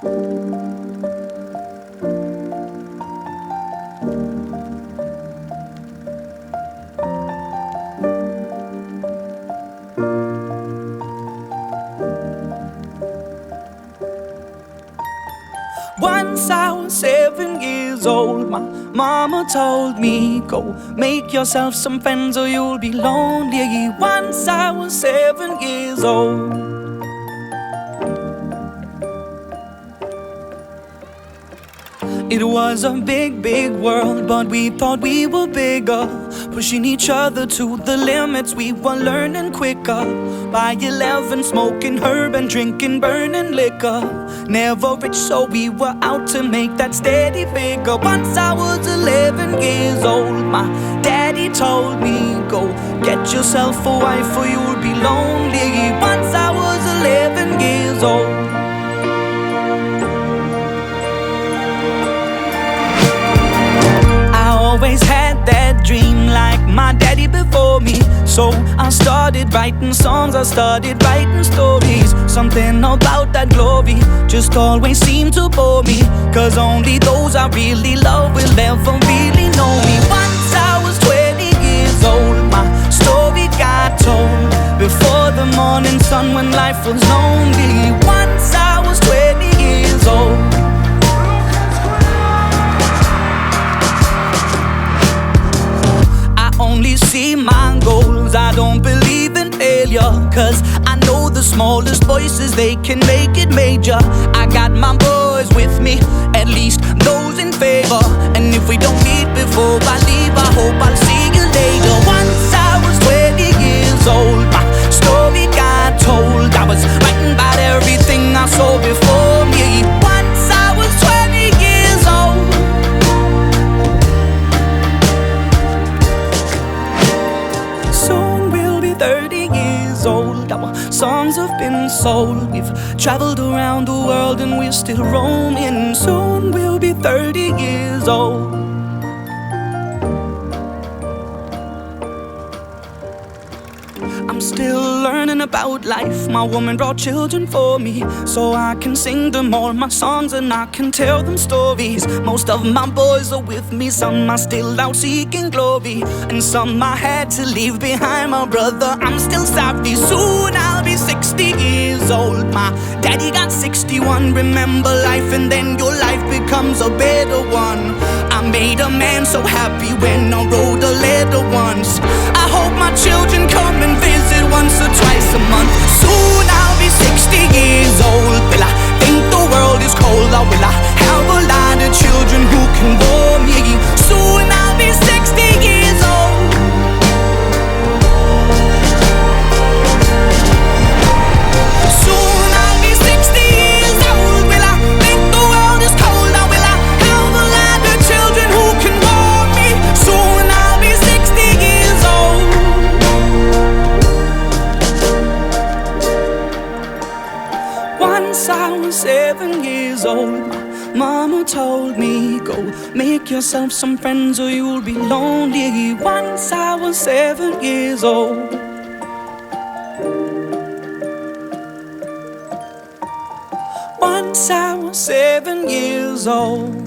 Once I was 7 years old, my mama told me, go make yourself some friends or you'll be lonely. Once I was 7 years old. It was a big, big world, but we thought we were bigger, pushing each other to the limits. We were learning quicker. By 11, smoking herb and drinking burning liquor. Never rich, so we were out to make that steady figure. Once I was 11 years old, my daddy told me, go get yourself a wife or you'll be lonely. Once I was 11 years old. Always had that dream like my daddy before me. So I started writing songs, I started writing stories. Something about that glory just always seemed to bore me, 'cause only those I really love will ever really know me. Once I was 20 years old, my story got told before the morning sun when life was lonely. Once I was 20 years old. Only see my goals, I don't believe in failure, 'cause I know the smallest voices, they can make it major. I got my boys with me, at least those in favor. And if we don't meet before I leave, I hope I'll see you later. Once I was 20 years old, my story got told. I was writing about everything I saw before me. Once I was 20 years old. Soon we'll be 30 years old. Our songs have been sold. We've traveled around the world and we're still roaming. Soon we'll be 30 years old. I'm still learning about life. My woman brought children for me, so I can sing them all my songs and I can tell them stories. Most of my boys are with me, some are still out seeking glory, and some I had to leave behind. My brother, I'm still sorry. Soon I'll be 60 years old. My daddy got 61. Remember life and then your life becomes a better one. I made a man so happy when I wrote a letter once. I hope my children come and visit once or twice a month. Soon I'll be 60 years old. Will I think the world is cold, or will I have a lot of children who can warm me? Soon I'll be 60 years old. Soon I'll be 60 years old. Will I think the world is cold, or will I have a lot of children who can warm me? Soon I'll be 60 years old. Once I was 7 years old, my mama told me, go make yourself some friends or you'll be lonely. Once I was 7 years old. Once I was 7 years old.